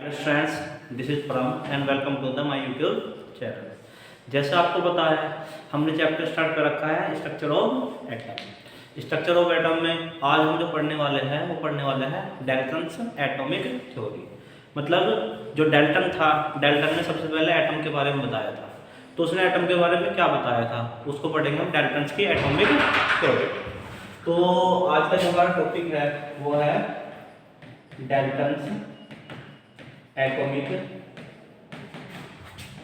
Friends, this is Param and welcome to the my YouTube channel. जैसे आपको पता है, हमने चैप्टर स्टार्ट कर रखा है structure of atom. Structure of atom में आज हम जो पढ़ने वाले हैं वो पढ़ने वाले हैं डाल्टन्स एटॉमिक थ्योरी। मतलब जो डाल्टन था, डाल्टन ने सबसे पहले एटम के बारे में बताया था। तो उसने एटम के बारे में क्या बताया था उसको पढ़ेंगे हम, डाल्टन्स की एटॉमिक थ्योरी। तो आज का जो हमारा टॉपिक है वो है डाल्टन्स एटॉमिक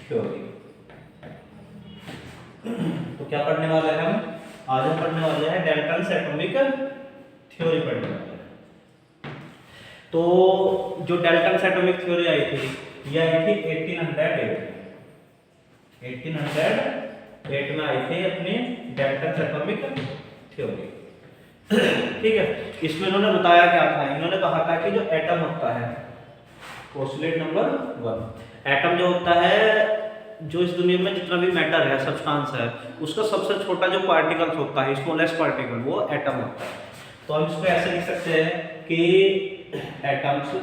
थ्योरी। तो क्या पढ़ने वाले हैं हम? आज हम पढ़ने वाले हैं डाल्टन्स एटॉमिक थ्योरी पढ़ने वाले हैं। तो जो डाल्टन्स एटॉमिक थ्योरी आई थी, ये आई थी 1808 में आई थी अपनी डाल्टन्स एटॉमिक थ्योरी। ठीक है, इसमें इन्होंने बताया क्या था? इन्होंने कहा था कि जो एटम होता है, पोस्टुलेट नंबर 1, एटम जो होता है, जो इस दुनिया में जितना भी मैटर है, सब्सटेंस है, उसका सबसे छोटा जो पार्टिकल्स होता है, स्मॉलेस्ट पार्टिकल, वो एटम होता है। तो हम इसको ऐसे लिख सकते हैं कि atoms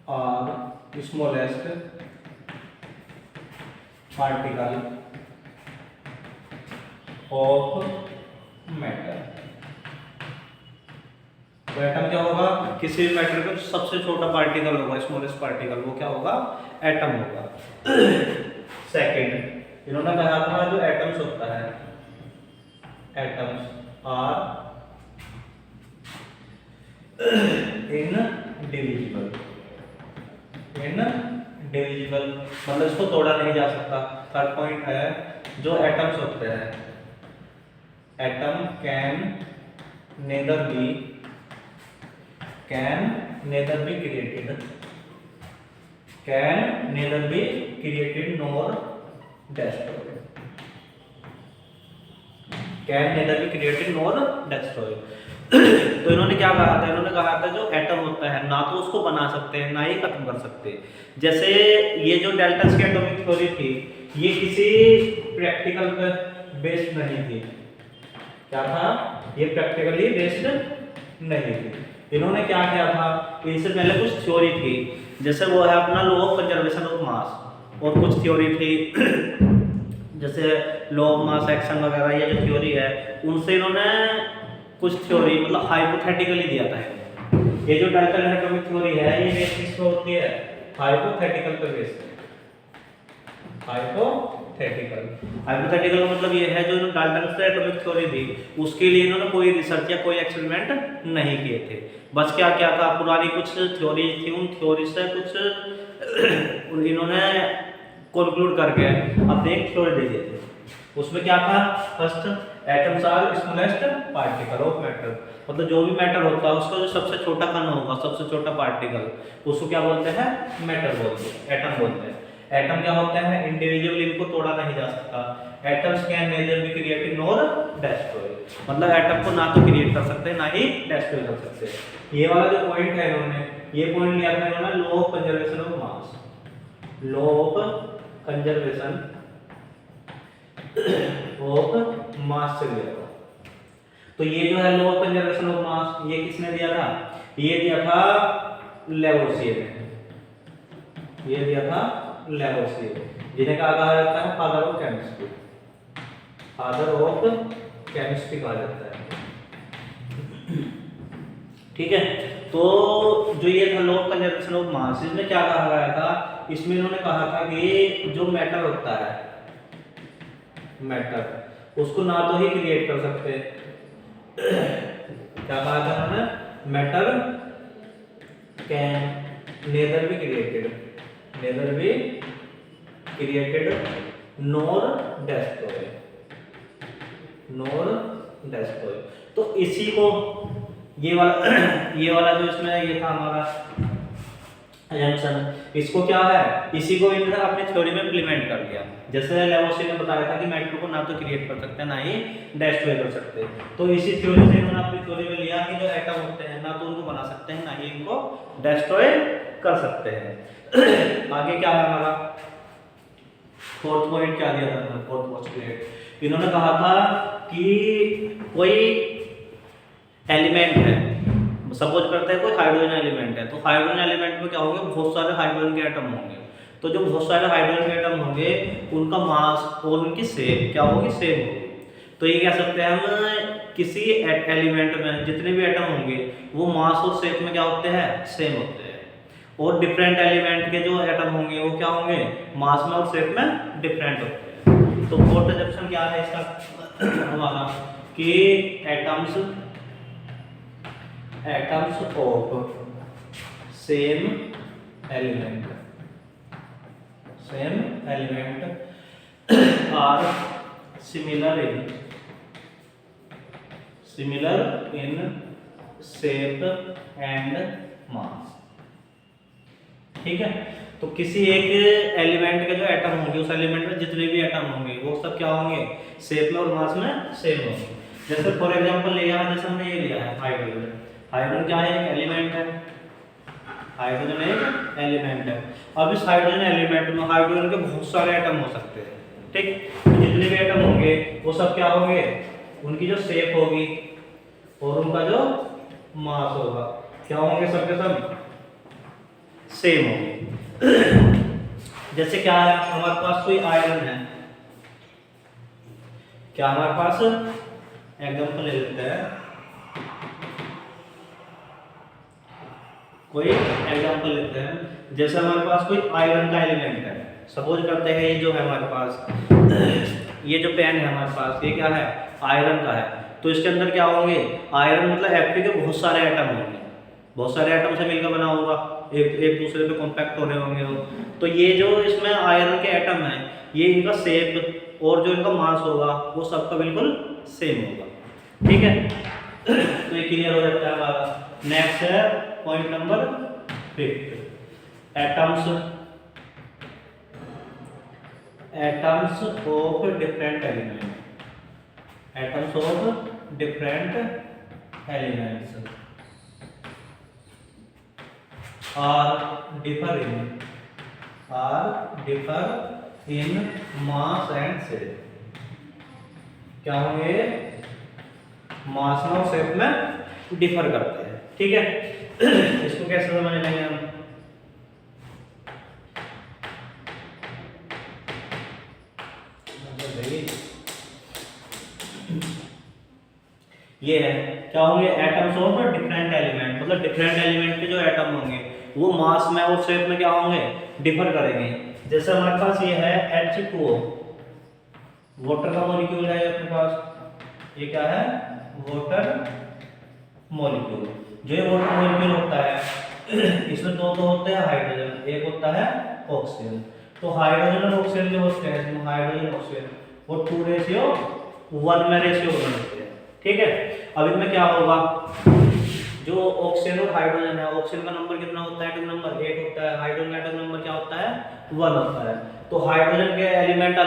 are smallest particle of matter. तो एटम क्या होगा? किसी भी मैटर का सबसे छोटा पार्टिकल होगा, स्मॉलेस्ट पार्टिकल, वो क्या होगा? एटम होगा। सेकंड, इन्होंने कहा था जो एटम्स होता है, एटम्स आर इनडिविजिबल। मतलब इसको तोड़ा नहीं जा सकता। थर्ड पॉइंट है, जो एटम्स होते हैं, atom can nether B created nor destroyed। तो इन्होंने क्या कहा था? इन्होंने कहा था जो एटम होता है, ना तो उसको बना सकते हैं, ना ही खत्म कर सकते। जैसे ये जो डाल्टन्स की एटॉमिक थ्योरी थी, ये किसी प्रैक्टिकल पर बेस्ड नहीं थी। क्या था? ये प्रैक्टिकली बेस्ड नहीं थी। इन्होंने क्या किया था? इनसे पहले कुछ थ्योरी थी, जैसे वो है अपना law of conservation of mass, और कुछ थ्योरी थी जैसे लॉ ऑफ मास एक्शन वगैरह। ये जो थ्योरी है, उनसे इन्होंने कुछ थ्योरी मतलब हाइपोथेटिकली दिया था। ये जो डाल्टन एटॉमिक थ्योरी है, ये बेस किस पे होती है? हाइपोथेटिकल पे बेस्ड है। हाइपोथेटिकल मतलब ये है, जो डाल्टन से एटॉमिक थ्योरी दी, उसके लिए इन्होंने कोई रिसर्च या कोई एक्सपेरिमेंट नहीं किए थे। बस क्या क्या था, पुरानी कुछ थ्योरी थी, उन थ्योरी से कुछ इन्होंने कंक्लूड करके अपने एक थ्योरी दे दिए थे। उसमें क्या था? First, atoms are smallest particle of matter. मतलब जो भी मैटर होता है, उसका जो सबसे छोटा कण होगा, सबसे छोटा पार्टिकल, उसको क्या बोलते हैं? मैटर बोलते हैं, एटम बोलते हैं। एटम क्या होते हैं? इंडिविजुअल, इनको तोड़ा नहीं जा सकता। Atoms can nether be created nor destroyed. मतलब एटम को ना तो क्रिएट कर सकते, ना ही डेस्ट्रॉय कर सकते। ये वाला जो पॉइंट है, इन्होंने ये पॉइंट लिया था इन्होंने law of conservation of mass. Law of conservation of mass से लिया था। तो ये जो है law of conservation of mass, ये किसने दिया था? ये दिया था लेवोसियर ने। ये दिया था लेवोसियर, जिन्हें कहा जाता है father of chemistry. Father of chemistry कहा जाता है। ठीक है, तो जो ये था law of conservation of mass, इसमें क्या कहा गया था? इसमें इन्होंने कहा था कि जो मैटर होता है, मैटर, उसको ना तो ही क्रिएट कर सकते। क्या कहा था उन्होंने? Matter can nether be created nor destroy. तो इसी को ये वाला जो इसमें ये था हमारा assumption, इसको क्या है? इसी को इन्होंने अपनी थ्योरी में इंप्लीमेंट कर दिया। जैसे लेवोसियर ने बताया था कि मैटर को ना तो क्रिएट कर सकते हैं, ना ही डेस्ट्रॉय कर सकते। तो इसी थ्योरी से इन्होंने अपनी थ्योरी में लिया कि जो एटम होते हैं, ना तो उनको बना सकते हैं, ना ही इनको डेस्ट्रॉय कर सकते हैं। आगे क्या है हमारा फोर्थ पॉइंट? क्या दिया था? फोर्थ पोस्टुलेट इन्होंने कहा था कि कोई एलिमेंट है सपोज करते हैं कोई हाइड्रोजन एलिमेंट है, तो हाइड्रोजन एलिमेंट में क्या होंगे, बहुत सारे हाइड्रोजन के एटम होंगे। तो जो बहुत सारे हाइड्रोजन के एटम होंगे उनका मास और उनकी शेप क्या होगी, सेम होगी। तो ये कह सकते हैं हम किसी एलिमेंट में जितने भी एटम होंगे वो मास और शेप में क्या होते हैं, सेम होते हैं। और डिफरेंट एलिमेंट के जो एटम होंगे वो क्या होंगे, मास में और शेप में डिफरेंट होते हैं। तो फोर्थ एजम्पशन क्या है इसका हमारा कि atoms of same element are similar in shape and mass. ठीक है, तो किसी एक एलिमेंट के जो एटम होंगे उस एलिमेंट में जितने भी एटम होंगे वो सब क्या होंगे, शेप में और मास में सेम होंगे। जैसे फॉर एग्जांपल लिया, जैसे हमने ये लिया है हाइड्रोजन। हाइड्रोजन क्या है, एक एलिमेंट है। हाइड्रोजन एक एलिमेंट है। अब इस हाइड्रोजन एलिमेंट में हाइड्रोजन के बहुत सारे एटम हो सकते हैं। ठीक, तो जितने भी एटम होंगे वो सब क्या होंगे, उनकी जो शेप होगी और उनका जो मास होगा क्या होंगे, सबके सब सेम होंगे। जैसे क्या है, हमारे पास कोई आयरन है, क्या हमारे पास एग्जांपल ले लेते हैं, कोई एग्जांपल लेते हैं। जैसे हमारे पास कोई आयरन का एलिमेंट है, सपोज करते हैं ये जो है हमारे पास, ये जो पेन है हमारे पास, ये क्या है, आयरन का है। तो इसके अंदर क्या होंगे, आयरन मतलब Fe के बहुत सारे एटम होंगे, बहुत सारे एटम से मिलकर बना होगा, एक दूसरे पे कॉम्पैक्ट हो रहे होंगे वो। तो ये जो इसमें आयरन के एटम है, ये इनका शेप और जो इनका मास होगा वो सबका बिल्कुल सेम होगा। ठीक है, तो ये क्लियर हो जाता है हमारा। नेक्स्ट है point number 5, atoms of different elements are differ in mass and shape. क्या होंगे, मास में और शेप में डिफर करते हैं। ठीक है, इसको कैसे समझ लेंगे हम, ये है क्या होंगे, एटम्स ऑफ डिफरेंट एलिमेंट, मतलब डिफरेंट एलिमेंट के जो एटम होंगे वो मास में और शेप में क्या होंगे, डिफर करेंगे। जैसे हमारे पास ये है H2O, वाटर का मॉलिक्यूल है अपने पास, ये क्या है, वाटर मॉलिक्यूल। जो ये वाटर मॉलिक्यूल होता है इसमें दो होते हैं हाइड्रोजन, एक होता है ऑक्सीजन। तो हाइड्रोजन और ऑक्सीजन जो होते हैं इसमें, हाइड्रोजन ऑक्सीजन वो 2:1 में रेशियो बनते हैं। ठीक है, अब इनमें क्या होगा, जो ऑक्सीजन और हाइड्रोजन है, ऑक्सीजन का नंबर कितना होता है, एटम नंबर 8 होता है, हाइड्रोजन का एटम नंबर क्या होता है, 1 होता है। तो हाइड्रोजन के एलिमेंट,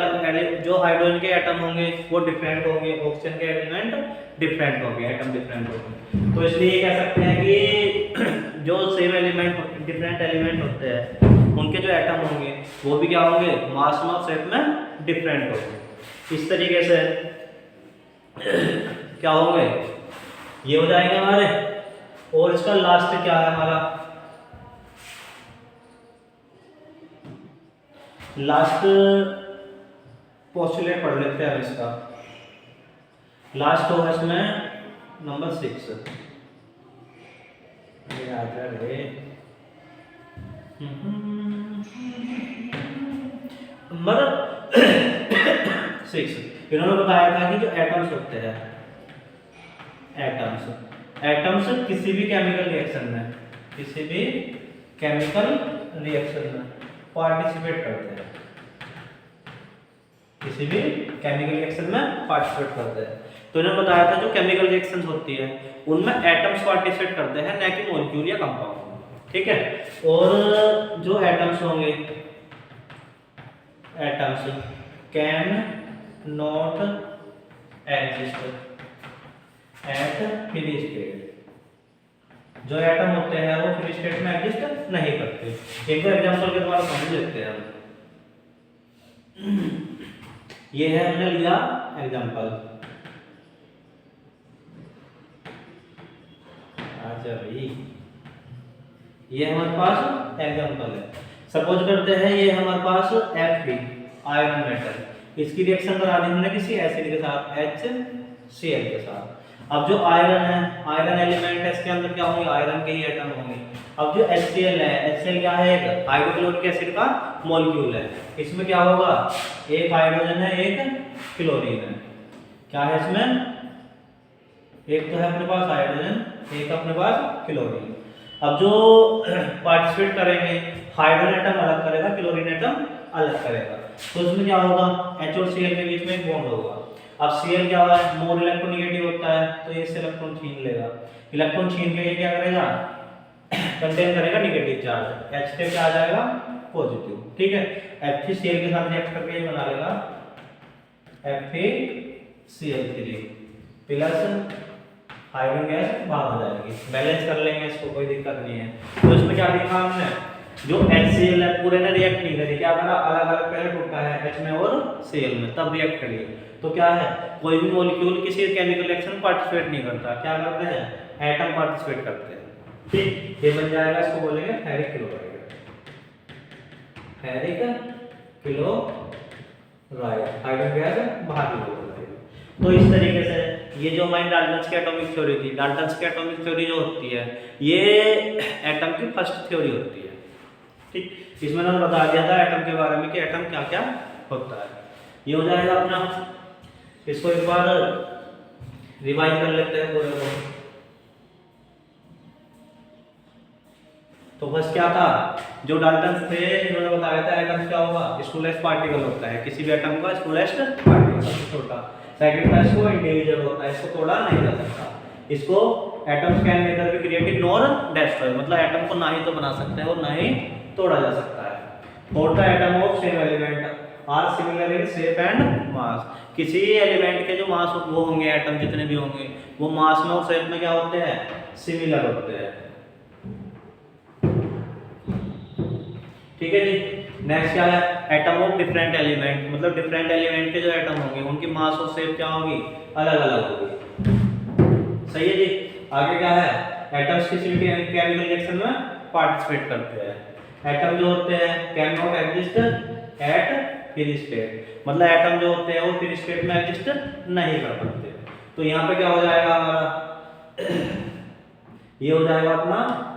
जो हाइड्रोजन के एटम होंगे वो डिफरेंट होंगे, ऑक्सीजन के एलिमेंट डिफरेंट होंगे, एटम डिफरेंट होंगे। तो इसलिए ये कह सकते हैं कि जो सेम एलिमेंट डिफरेंट एलिमेंट होते हैं उनके जो एटम होंगे वो भी क्या होंगे, मास में और शेप में डिफरेंट होंगे। इस तरीके से क्या होंगे, ये हो जाएंगे हमारे। और इसका लास्ट क्या है हमारा, लास्ट पोस्टुलेट पढ़ लेते हैं इसका। लास्ट होगा इसमें नंबर 6, नंबर 6 इन्होंने बताया था कि जो एटम्स होते हैं, एटम्स किसी भी केमिकल रिएक्शन में पार्टिसिपेट करते हैं, किसी भी केमिकल रिएक्शन में पार्टिसिपेट करते हैं। तो इन्होंने बताया था जो केमिकल रिएक्शंस होती है उनमें एटम्स पार्टिसिपेट करते हैं, न कि मॉलिक्यूल या कंपाउंड। ठीक है, और जो एटम्स होंगे, atoms can not exist at free state. जो एटम होते हैं वो फ्री स्टेट में एग्जिस्ट नहीं करते। एक एग्जांपल के द्वारा समझ लेते हैं हम। ये है, हमने लिया एग्जांपल अच्छा भाई, ये हमारे पास एग्जांपल है। सपोज करते हैं ये हमारे पास Fe आयरन मेटल, इसकी रिएक्शन करानी हमने किसी एसिड के साथ HCl के साथ। अब जो आयरन है, आयरन एलिमेंट है, इसके अंदर क्या होंगे, आयरन के ही एटम होंगे। अब जो HCl है, HCl क्या है, एक हाइड्रोक्लोरिक एसिड का मॉलिक्यूल है। इसमें क्या होगा, एक हाइड्रोजन है, एक क्लोरीन है। क्या है इसमें, एक तो है अपने पास हाइड्रोजन, एक अपने पास क्लोरीन। अब जो पार्टिसिपेट करेंगे, हाइड्रोजन एटम अलग करेगा, क्लोरीन एटम अलग करेगा, तो इसमें क्या होगा, H और Cl के बीच में एक बॉन्ड होगा। अब Cl क्या है, मोर इलेक्ट्रोनेगेटिव होता है, तो ये इससे इलेक्ट्रॉन छीन लेगा। इलेक्ट्रॉन छीन के ये क्या करेगा, कंटेन करेगा नेगेटिव चार्ज, H पे क्या आ जाएगा, पॉजिटिव। ठीक है, FeCl के साथ रिएक्ट करके ये बना लेगा FeCl3 प्लस हाइड्रोजन गैस बाहर हो जाएगी। बैलेंस कर लेंगे इसको, कोई दिक्कत नहीं है। तो इसमें क्या देखा हमने, जो HCl है पूरे ने रिएक्ट नहीं करी, क्या करा, अलग अलग पहले टूटा है H में और Cl में, तब रिएक्ट करी। तो क्या है, कोई भी मॉलिक्यूल किसी केमिकल रिएक्शन में पार्टिसिपेट नहीं करता, क्या करते हैं, एटम पार्टिसिपेट करते हैं। ठीक, ये बन जाएगा, इसको बोलेंगे ferric chloride, ferric chloride, hydrogen gas बाहर निकल जाएगी। तो इस तरीके से ये जो हमारी डाल्टन्स की एटॉमिक थ्योरी थी, डाल्टन्स की एटॉमिक थ्योरी जो होती है, ये एटम की फर्स्ट थ्योरी होती है। ठीक, इसमें मैंने बता दिया था एटम के बारे में कि एटम क्या क्या होता है। ये हो जाएगा अपना, इसको एक बार रिवाइज कर लेते हैं पूरे को। तो बस क्या था, जो डाल्टन्स थे इन्होंने बताया था एटम क्या होगा, स्मॉलेस्ट पार्टिकल होता है, किसी भी एटम का स्मॉलेस्ट पार्टिकल सबसे छोटा। सेकंड का इसको इंडिविजुअल होता है, इसको तोड़ा नहीं जा सकता। इसको atoms can nether be created nor destroy, मतलब एटम को ना ही तो बना सकते हैं और ना ही तोड़ा जा सकता है। फोर्थ का atom of same element are similar in shape and mass, किसी एलिमेंट के जो मास वो होंगे, एटम जितने भी होंगे, वो मास में और शेप में क्या होते हैं, सिमिलर होते हैं। ठीक है जी। नेक्स्ट क्या है, एटम ऑफ डिफरेंट एलिमेंट, मतलब डिफरेंट एलिमेंट के जो एटम होंगे उनकी मास और शेप क्या होगी, अलग अलग होगी। सही है जी। आगे क्या है, एटम्स किसी भी केमिकल रिएक्शन में पार्टिसिपेट करते हैं। एटम जो होते हैं can not exist at free state, मतलब एटम जो होते हैं वो फ्री स्टेट में एग्जिस्ट नहीं कर सकते। तो यहाँ पे क्या हो जाएगा हमारा, ये हो जाएगा अपना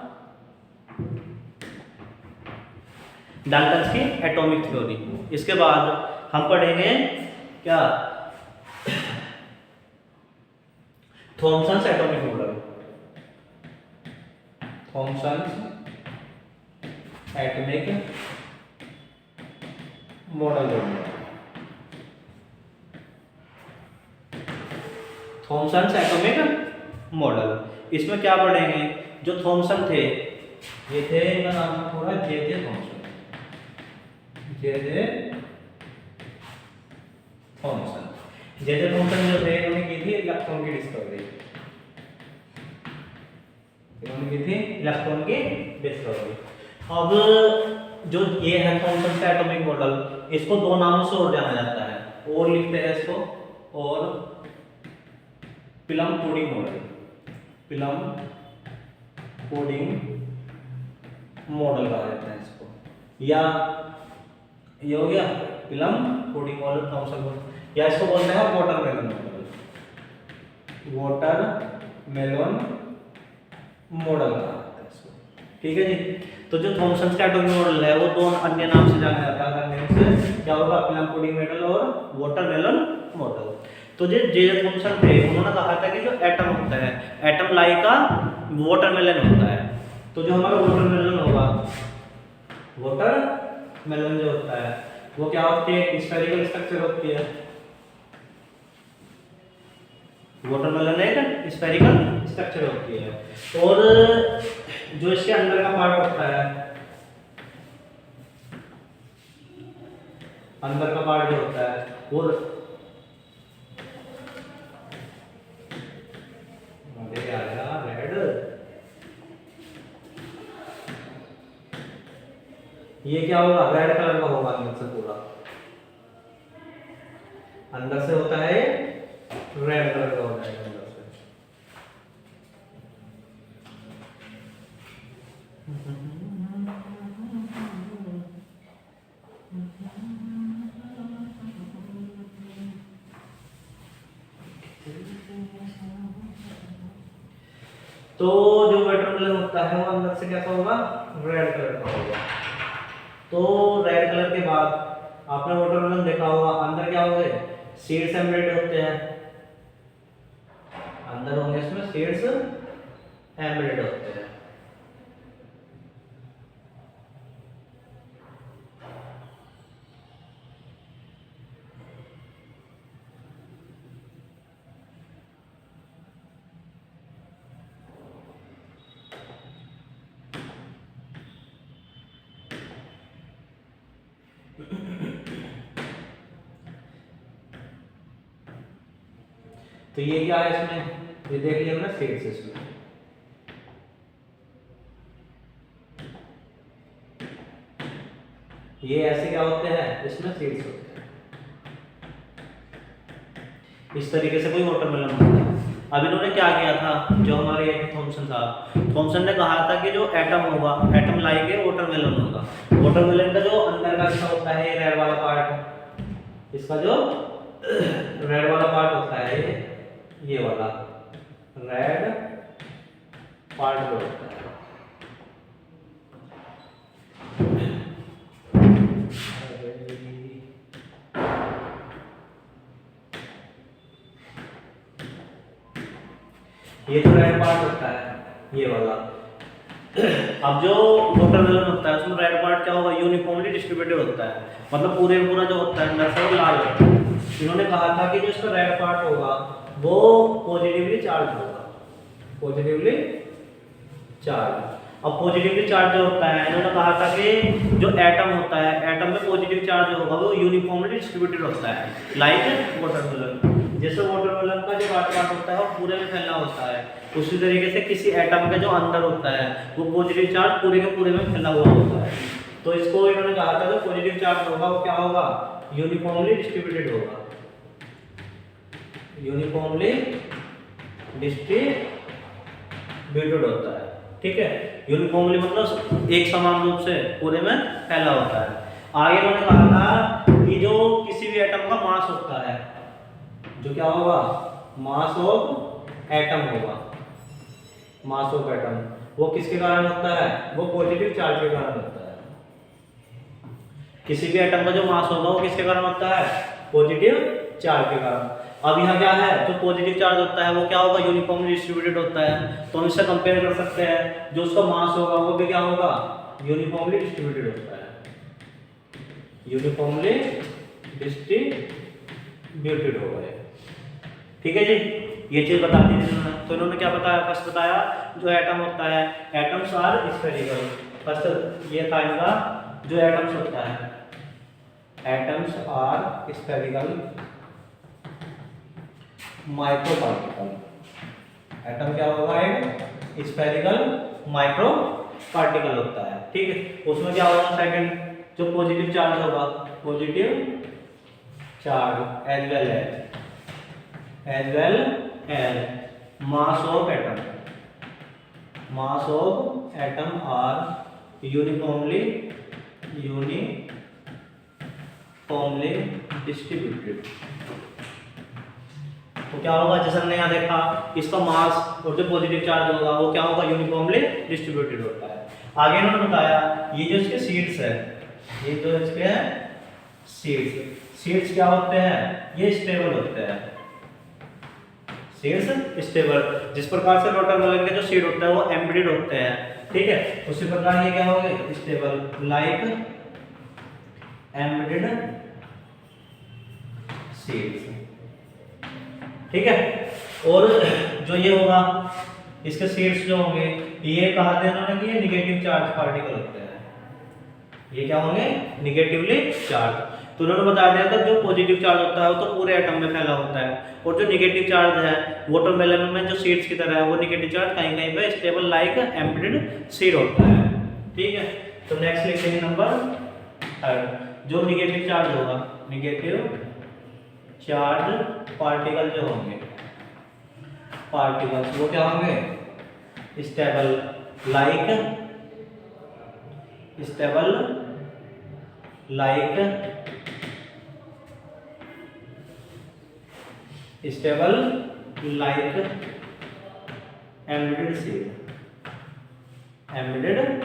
डाल्टन्स की एटॉमिक थ्योरी। इसके बाद हम पढ़ेंगे क्या, Thomson's atomic model, Thomson's atomic model, Thomson's atomic model. इसमें क्या पढ़ेंगे, जो थॉमसन थे, ये थे, इनका नाम थोड़ा जे थॉमसन, जे थॉमसन जो थे इन्होंने की थी इलेक्ट्रॉन की डिस्कवरी, इन्होंने की थी इलेक्ट्रॉन की डिस्कवरी। अब जो ये है थॉमसन का एटॉमिक मॉडल, इसको दो नामों से और जाना जाता है, और लिखते हैं इसको, और plum pudding model, plum pudding model कहा जाता है इसको, या ये हो गया plum pudding model Thompson model, या इसको बोलते हैं वाटरमेलन मॉडल, वाटरमेलन मॉडल कहा जाता है इसको। ठीक है जी। तो जो थॉमसन का एटॉमिक मॉडल है वो दो अन्य नाम से जाना जाता है, अन्य से क्या होगा, प्लम पुडिंग मॉडल और वाटरमेलन मॉडल। तो जो जे थॉमसन थे उन्होंने कहा था कि जो एटम होता है, एटम लाइक का वाटरमेलन होता है। तो जो हमारा वाटरमेलन होगा, वाटरमेलन जो होता है वो क्या होती है, स्फेरिकल स्ट्रक्चर होती है। वाटरमेलन एक स्फेरिकल स्ट्रक्चर होती है, और जो इसके अंदर का पार्ट होता है, अंदर का पार्ट जो होता है वो रेड, ये क्या होगा, रेड कलर का होगा अंदर से, पूरा अंदर से होता है रेड कलर का होता है अंदर से। तो जो वाटरमेलन होता है वो अंदर से कैसा होगा, रेड कलर का होगा। तो रेड कलर के बाद आपने वाटरमेलन देखा होगा, अंदर क्या होंगे, सीड्स एम्बेडेड होते हैं, अंदर होंगे इसमें सीड्स एम्बेडेड होते हैं। तो ये क्या है इसमें, ये देख लिया हमने सीड्स इसमें। ये ऐसे क्या होते हैं, इसमें सीड्स होते हैं। इस तरीके से कोई वाटरमेलन होता है। अब इन्होंने क्या किया था, जो हमारे थॉमसन साहब, थॉमसन ने कहा था कि जो एटम होगा, एटम लाइक है वाटरमेलन होगा। वाटरमेलन का जो अंदर का हिस्सा होता है, ये रेड वाला पार्ट, इसका जो रेड वाला पार्ट होता है, ये वाला रेड पार्ट जो होता है, ये जो रेड पार्ट होता है, ये वाला। अब जो वाटरमेलन होता है उसमें रेड पार्ट क्या होगा, यूनिफॉर्मली डिस्ट्रीब्यूटेड होता है, मतलब पूरे पूरा जो होता है अंदर से वो लाल होता है। इन्होंने कहा था कि जो इसका रेड पार्ट होगा वो पॉजिटिवली चार्ज होगा, पॉजिटिवली चार्ज। अब पॉजिटिवली चार्ज जो होता है, इन्होंने कहा था कि जो एटम होता है, एटम में पॉजिटिव चार्ज होगा वो यूनिफॉर्मली डिस्ट्रीब्यूटेड होता है, लाइक वाटरमेलन। जैसे वाटरमेलन का जो रेड पार्ट होता है वो पूरे में फैला होता है, उसी तरीके से किसी एटम का जो अंदर होता है वो पॉजिटिव चार्ज पूरे के पूरे में फैला हुआ होता है। तो इसको इन्होंने कहा था जो पॉजिटिव चार्ज होगा वो क्या होगा, यूनिफॉर्मली डिस्ट्रीब्यूटेड होगा, यूनिफॉर्मली डिस्ट्रीब्यूटेड होता है। ठीक है, यूनिफॉर्मली मतलब एक समान रूप से पूरे में फैला होता है। आगे इन्होंने कहा था कि जो किसी भी एटम का मास होता है, जो क्या होगा, मास ऑफ एटम होगा, मास ऑफ एटम, वो किसके कारण होता है, वो पॉजिटिव चार्ज के कारण होता है। किसी भी एटम का जो मास होगा वो किसके कारण होता है, पॉजिटिव चार्ज के कारण। अब यहाँ क्या है, जो पॉजिटिव चार्ज होता है वो क्या होगा, यूनिफॉर्मली डिस्ट्रीब्यूटेड होता है। तो हम इससे कंपेयर कर सकते हैं, जो उसका मास होगा वो भी क्या होगा, यूनिफॉर्मली डिस्ट्रीब्यूटेड होता है, यूनिफॉर्मली डिस्ट्रीब्यूटेड होगा। ठीक है जी, ये चीज बता दी इन्होंने। तो इन्होंने क्या बताया, फर्स्ट बताया जो एटम होता है, एटम्स आर स्फेरिकल। फर्स्ट ये था इनका, जो एटम्स होता है, atoms are spherical micro particle. Atom क्या होगा, एक स्फेरिकल माइक्रो पार्टिकल होता है। ठीक है, उसमें क्या होगा, सेकंड जो पॉजिटिव चार्ज होगा, positive charge as well as mass of atom, mass of atom are uniformly distributed. तो क्या होगा, जैसे हमने यहाँ देखा, इसका मास और जो पॉजिटिव चार्ज होगा वो क्या होगा, यूनिफॉर्मली डिस्ट्रीब्यूटेड होता है। आगे इन्होंने बताया ये जो इसके सीड्स है, ये जो इसके हैं सीड्स क्या होते हैं, ये स्टेबल होते हैं, सीड्स स्टेबल। जिस प्रकार से वाटरमेलन के जो सीड होता है वो एम्बेडेड होते हैं, ठीक है, उसी प्रकार ये क्या होंगे, स्टेबल, लाइक एम्बेडेड सीड्स। ठीक है, और जो ये होगा, इसके सीड्स जो होंगे, ये कहा था इन्होंने कि ये निगेटिव चार्ज पार्टिकल होते हैं, ये क्या होंगे, निगेटिवली चार्ज। तो उन्होंने बता दिया था जो पॉजिटिव चार्ज होता है वो तो पूरे एटम में फैला होता है, और जो निगेटिव चार्ज है वाटरमेलन में जो सीड्स की तरह है, वो निगेटिव चार्ज कहीं कहीं पे स्टेबल लाइक एम्बेडेड सीड होता है। ठीक है, तो नेक्स्ट लिखते हैं नंबर थर्ड, जो निगेटिव चार्ज होगा, निगेटिव चार्ज पार्टिकल जो होंगे, पार्टिकल्स वो क्या होंगे, stable like embedded seed, embedded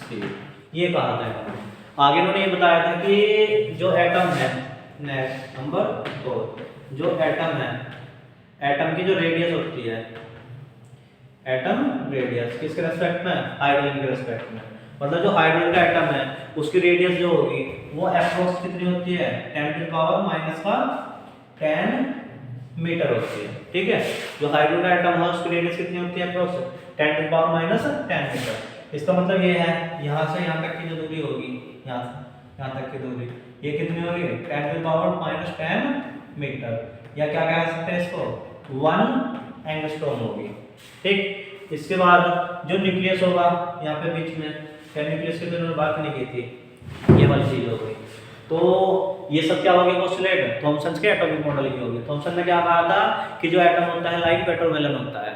seed ये कहा था इन्होंने। आगे इन्होंने ये बताया था कि जो एटम है, नेक्स्ट नंबर 2, जो एटम है, एटम की जो रेडियस होती है, एटम रेडियस किसके रेस्पेक्ट में, हाइड्रोजन के रेस्पेक्ट में, मतलब जो हाइड्रोजन का एटम है उसकी रेडियस जो होगी वो अप्रोक्स कितनी होती है, 10⁻⁻10 मीटर होती है। ठीक है, जो हाइड्रोजन का एटम है उसकी रेडियस कितनी होती है, अप्रोक्स 10⁻⁻10 मीटर। इसका मतलब ये है यहाँ से यहाँ तक की जो दूरी होगी, यहाँ से यहाँ तक की दूरी ये कितनी होगी, 10⁻⁻10 मीटर, या क्या कह सकते हैं इसको, 1 एंगस्ट्रॉम होगी। ठीक, इसके बाद जो न्यूक्लियस होगा यहाँ पे बीच में, क्या न्यूक्लियस की तो उन्होंने बात नहीं की थी, ये वाली चीज हो गई। तो ये सब क्या हो गया, पोस्टुलेट थॉमसन के एटॉमिक मॉडल की होगी। थॉमसन ने क्या कहा था कि जो एटम होता है लाइक वाटरमेलन होता है,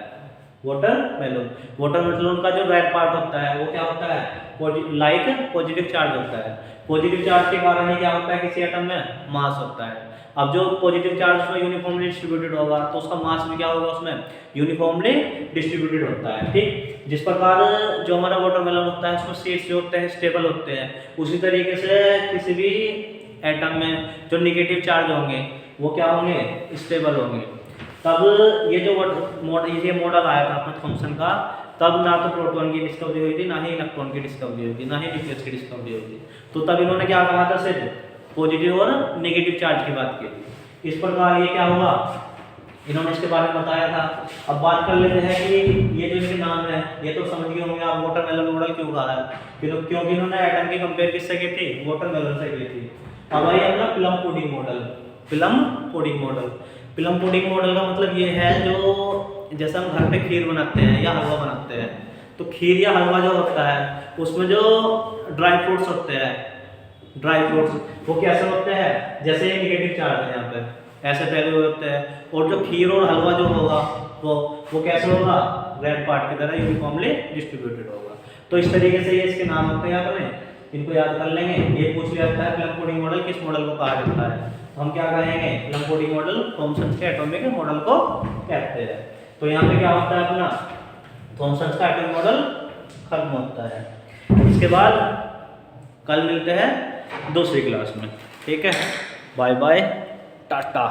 वाटरमेलन, वाटरमेलन का जो रेड पार्ट होता है वो क्या होता है, लाइक पॉजिटिव चार्ज होता है। पॉजिटिव चार्ज के कारण ही क्या होता है, किसी एटम में मास होता है। अब जो पॉजिटिव चार्ज उसमें यूनिफॉर्मली डिस्ट्रीब्यूटेड होगा तो उसका मास भी क्या होगा, उसमें यूनिफॉर्मली डिस्ट्रीब्यूटेड होता है। ठीक, जिस प्रकार जो हमारा वाटरमेलन होता है उसमें सीड्स जो होते हैं स्टेबल होते हैं, उसी तरीके से किसी भी एटम में जो नेगेटिव चार्ज होंगे वो क्या होंगे, स्टेबल होंगे। तब ये जो मॉडल आया था अपना थॉमसन का, तब ना तो प्रोटॉन की डिस्कवरी हुई थी, ना ही इलेक्ट्रॉन की डिस्कवरी हुई थी, ना ही न्यूक्लियस की डिस्कवरी हुई थी। तो तब इन्होंने क्या कहा था, सिर्फ पॉजिटिव और नेगेटिव चार्ज की बात की थी। इस प्रकार ये क्या हुआ, इन्होंने इसके बारे में बताया था। अब बात कर लेते हैं कि ये जो इनके नाम है, ये तो समझ गए होंगे आप वाटरमेलन मॉडल क्यों कहा है, क्योंकि इन्होंने एटम की कंपेयर किससे की थी, वाटरमेलन से की थी। अब भाई अपना plum pudding model, plum pudding model, plum pudding model का मतलब ये है जो जैसे हम घर पे खीर बनाते हैं या हलवा बनाते हैं, तो खीर या हलवा जो होता है उसमें जो ड्राई फ्रूट्स होते हैं, ड्राई फ्रूट्स वो कैसे होते हैं, जैसे ये नेगेटिव चार्ज है यहाँ पे ऐसे फैले हुए होते हैं, और जो खीर और हलवा जो होगा वो कैसे होगा, रेड पार्ट की तरह यूनिफॉर्मली डिस्ट्रीब्यूटेड होगा। तो इस तरीके से ये इसके नाम होते हैं, अपने इनको याद कर लेंगे। ये पूछ लिया जाता है प्लम पुडिंग मॉडल किस मॉडल को कहा जाता है, तो हम क्या कहेंगे, प्लम पुडिंग मॉडल थॉमसन के एटॉमिक मॉडल को कहते हैं। तो यहाँ पे क्या होता है, अपना थॉमसन का एटॉमिक मॉडल खत्म होता है। इसके बाद कल मिलते हैं दूसरी क्लास में। ठीक है, बाय बाय, टाटा।